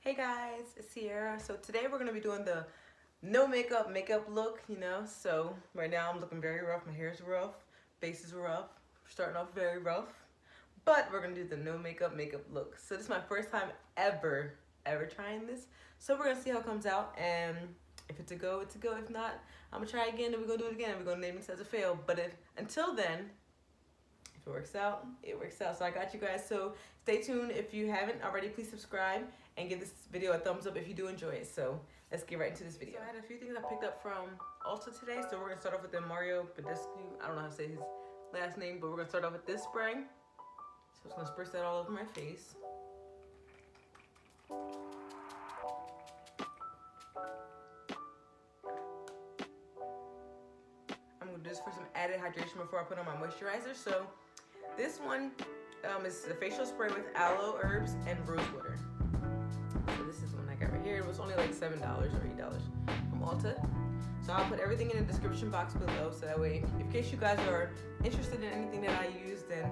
Hey guys, it's Ciara. So today we're going to be doing the no makeup look, So right now I'm looking very rough. My hair's rough, face is rough, starting off very rough. But we're going to do the no makeup look. So this is my first time ever trying this. So we're going to see how it comes out, and if it's a go, it's a go. If not, I'm going to try again and we're going to do it again. We're going to name this as a fail. But until then, if it works out, it works out. So I got you guys. So stay tuned. If you haven't already, please subscribe and give this video a thumbs up if you do enjoy it. So let's get right into this video. So I had a few things I picked up from Ulta today. So we're gonna start off with the Mario Badescu. I don't know how to say his last name, but we're gonna start off with this spray. So I'm just gonna spritz that all over my face. I'm gonna do this for some added hydration before I put on my moisturizer. So this one is a facial spray with aloe, herbs, and rose water. So this is the one I got right here. It was only like $7 or $8 from Ulta. So I'll put everything in the description box below, so that way, in case you guys are interested in anything that I use, then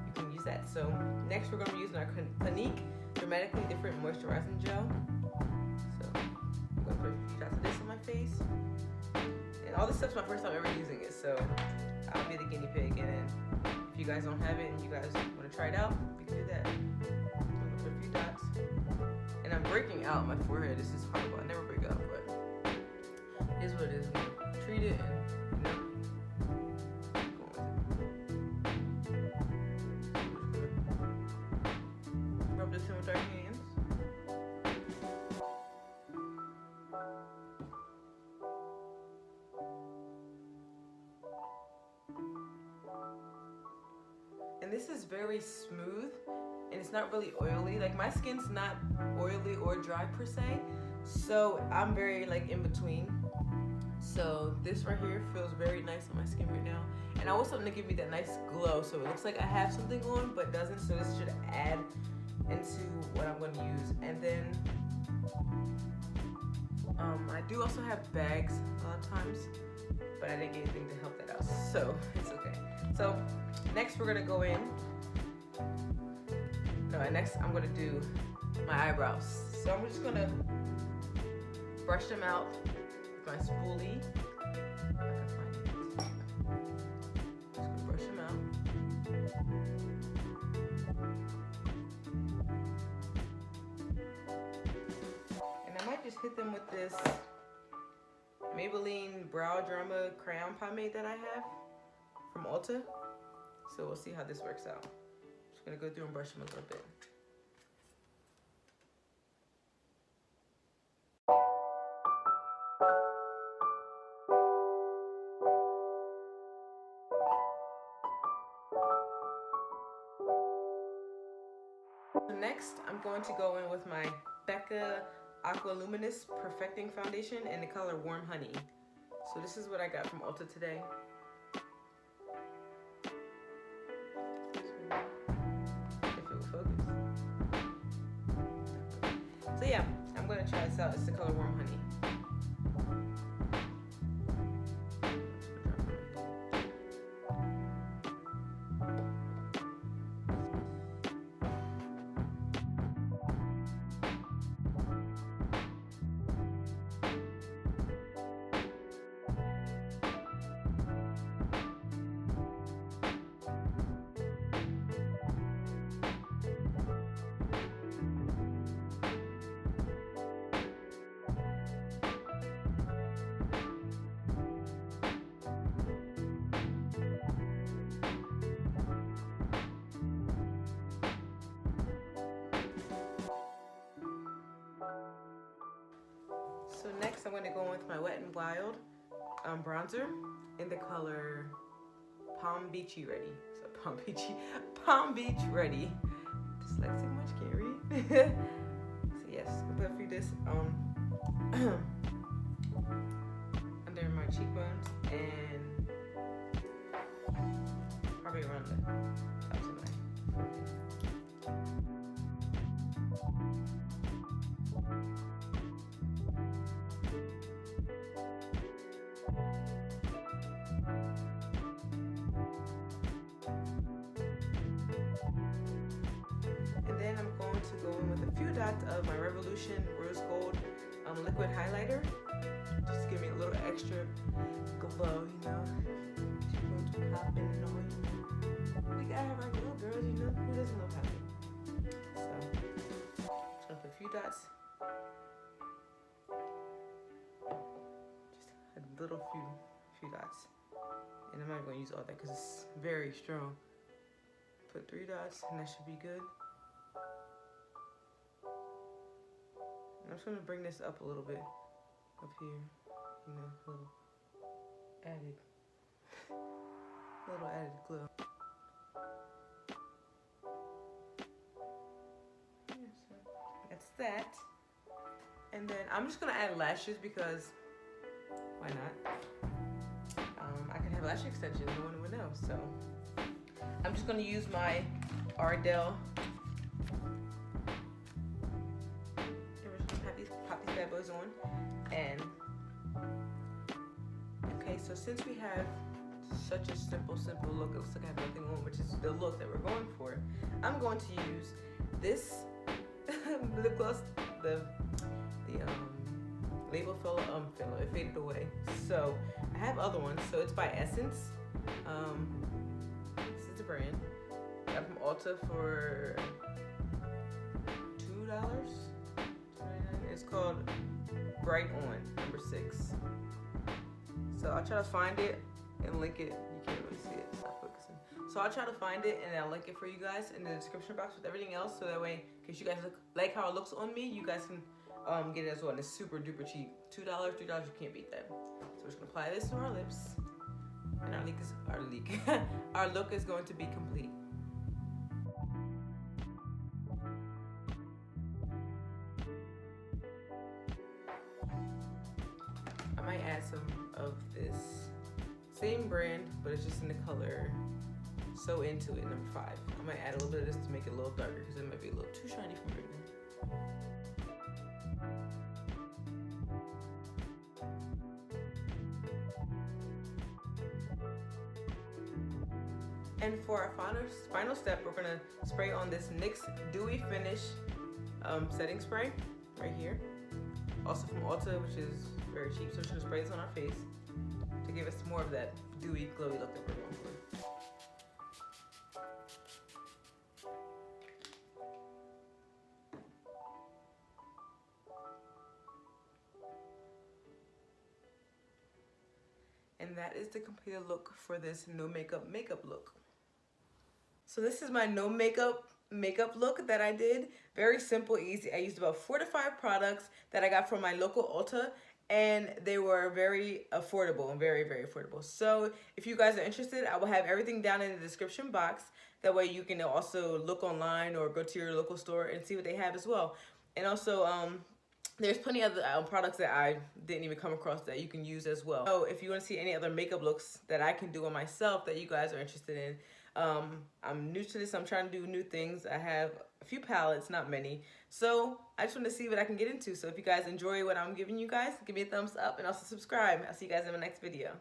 you can use that. So next we're going to be using our Clinique Dramatically Different Moisturizing Gel. So I'm going to put a few shots of this on my face. And all this stuff's my first time ever using it, so I'll be the guinea pig. And if you guys don't have it and you guys want to try it out, you can do that. I'm going to put a few dots. And I'm breaking out my forehead. This is horrible. I never break out, but it is what it is. Treat it and, go with it. Rub this in with our hands. And this is very smooth, and it's not really oily. Like, my skin's not oily or dry per se, so I'm very like in between. So this right here feels very nice on my skin right now, and I want something to give me that nice glow, so it looks like I have something on but doesn't. So this should add into what I'm going to use. And then I do also have bags a lot of times, but I didn't get anything to help that out, so it's okay. So next we're gonna go in. Next I'm gonna do my eyebrows. So I'm just gonna brush them out with my spoolie. Just gonna brush them out. And I might just hit them with this Maybelline Brow Drama Crayon Pomade that I have from Ulta. So we'll see how this works out. Just gonna go through and brush them a little bit. So next, I'm going to go in with my Becca Aqua Luminous Perfecting Foundation in the color Warm Honey. So this is what I got from Ulta today. If it will focus. So yeah, I'm gonna try this out. It's the color Warm Honey. So next I'm going to go in with my Wet n Wild bronzer in the color Palm Beachy Ready. So Palm Beach Ready. Dyslexic much, can't read. So yes, I'm going to put a few this under my cheekbones and probably around the tops of my And then I'm going to go in with a few dots of my Revolution Rose Gold liquid highlighter. Just give me a little extra glow, you know. Cheekbones popping and all, you know. We gotta have our glow, girls, you know. Who doesn't love popping? So, just gonna put a few dots. Just a little few dots. And I'm not gonna use all that because it's very strong. Put 3 dots and that should be good. And I'm just gonna bring this up a little bit, up here, you know, a little added glow. Yeah, so that's that. And then I'm just gonna add lashes because why not? I can have lash extensions, no one would know. So I'm just gonna use my Ardell. Pop these bad boys on. And okay, so since we have such a simple look, it looks like I have nothing on, which is the look that we're going for, I'm going to use this lip gloss. The label fell, it faded away. So I have other ones. So it's by Essence. This is the brand. I got from Ulta for $2. It's called Bright On, number 6. So I'll try to find it and link it. You can't really see it, it's not focusing. So I'll try to find it and I'll link it for you guys in the description box with everything else. So that way, in case you guys like how it looks on me, you guys can get it as well. And it's super duper cheap. $2, $3, you can't beat that. So we're just gonna apply this to our lips. And our look is going to be complete. I might add some of this same brand, but it's just in the color So Into It, number 5. I might add a little bit of this to make it a little darker because it might be a little too shiny for me. And for our final step, we're gonna spray on this NYX Dewy Finish setting spray right here. Also from Ulta, which is very cheap. So we're just gonna spray this on our face to give us more of that dewy, glowy look that we're going for. And that is the completed look for this no makeup look. So this is my no makeup look that I did. Very simple, easy. I used about 4 to 5 products that I got from my local Ulta, and they were very affordable and very, very affordable. So if you guys are interested, I will have everything down in the description box. That way you can also look online or go to your local store and see what they have as well. And also, there's plenty of other products that I didn't even come across that you can use as well. So if you want to see any other makeup looks that I can do on myself that you guys are interested in, I'm new to this. I'm trying to do new things. I have a few palettes, not many. So I just want to see what I can get into. So if you guys enjoy what I'm giving you guys, give me a thumbs up and also subscribe. I'll see you guys in my next video.